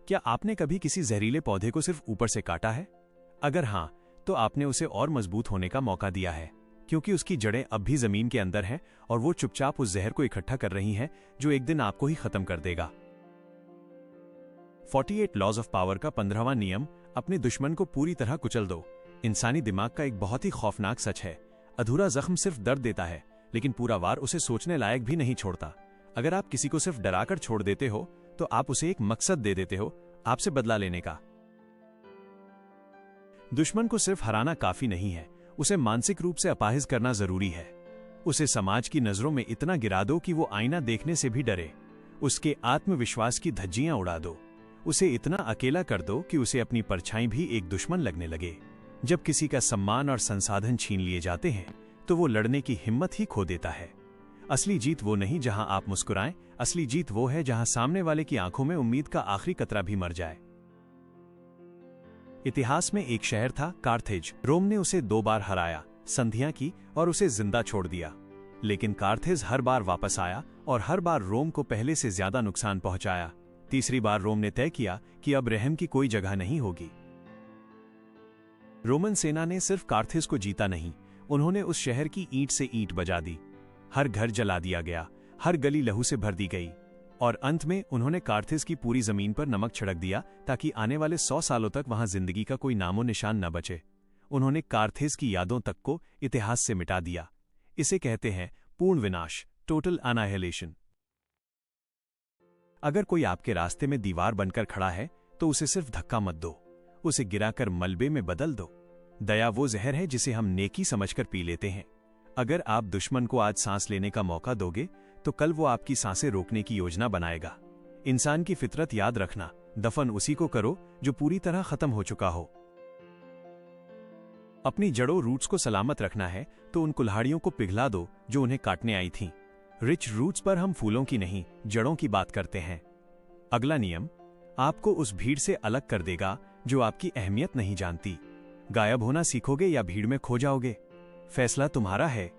क्या आपने कभी किसी जहरीले पौधे को सिर्फ ऊपर से काटा है? अगर हाँ, तो आपने उसे और मजबूत होने का मौका दिया है, क्योंकि उसकी जड़ें अब भी जमीन के अंदर हैं और वो चुपचाप उस जहर को इकट्ठा कर रही हैं जो एक दिन आपको ही खत्म कर देगा। 48 लॉज ऑफ पावर का 15वां नियम, अपने दुश्मन को पूरी तरह कुचल दो। इंसानी दिमाग का एक बहुत ही खौफनाक सच है, अधूरा जख्म सिर्फ दर्द देता है, लेकिन पूरा वार उसे सोचने लायक भी नहीं छोड़ता। अगर आप किसी को सिर्फ डराकर छोड़ देते हो, तो आप उसे एक मकसद दे देते हो, आपसे बदला लेने का। दुश्मन को सिर्फ हराना काफी नहीं है, उसे मानसिक रूप से अपाहिज करना जरूरी है। उसे समाज की नजरों में इतना गिरा दो कि वो आईना देखने से भी डरे। उसके आत्मविश्वास की धज्जियां उड़ा दो। उसे इतना अकेला कर दो कि उसे अपनी परछाई भी एक दुश्मन लगने लगे। जब किसी का सम्मान और संसाधन छीन लिए जाते हैं, तो वो लड़ने की हिम्मत ही खो देता है। असली जीत वो नहीं जहां आप मुस्कुराएं, असली जीत वो है जहां सामने वाले की आंखों में उम्मीद का आखिरी कतरा भी मर जाए। इतिहास में एक शहर था, कार्थेज। रोम ने उसे 2 बार हराया, संधियां की और उसे जिंदा छोड़ दिया। लेकिन कार्थेज हर बार वापस आया और हर बार रोम को पहले से ज्यादा नुकसान पहुंचाया। तीसरी बार रोम ने तय किया कि अब रहम की कोई जगह नहीं होगी। रोमन सेना ने सिर्फ कार्थेज को जीता नहीं, उन्होंने उस शहर की ईंट से ईंट बजा दी। हर घर जला दिया गया, हर गली लहू से भर दी गई और अंत में उन्होंने कार्थेज की पूरी जमीन पर नमक छिड़क दिया ताकि आने वाले 100 सालों तक वहां जिंदगी का कोई नामो निशान न बचे। उन्होंने कार्थेज की यादों तक को इतिहास से मिटा दिया। इसे कहते हैं पूर्ण विनाश, टोटल अनाहिलेशन। अगर कोई आपके रास्ते में दीवार बनकर खड़ा है, तो उसे सिर्फ धक्का मत दो, उसे गिराकर मलबे में बदल दो। दया वो जहर है जिसे हम नेकी समझकर पी लेते हैं। अगर आप दुश्मन को आज सांस लेने का मौका दोगे, तो कल वो आपकी सांसें रोकने की योजना बनाएगा। इंसान की फितरत याद रखना, दफन उसी को करो जो पूरी तरह खत्म हो चुका हो। अपनी जड़ों रूट्स को सलामत रखना है, तो उन कुल्हाड़ियों को पिघला दो जो उन्हें काटने आई थीं। रिच रूट्स पर हम फूलों की नहीं, जड़ों की बात करते हैं। अगला नियम आपको उस भीड़ से अलग कर देगा जो आपकी अहमियत नहीं जानती। गायब होना सीखोगे या भीड़ में खो जाओगे? फैसला तुम्हारा है।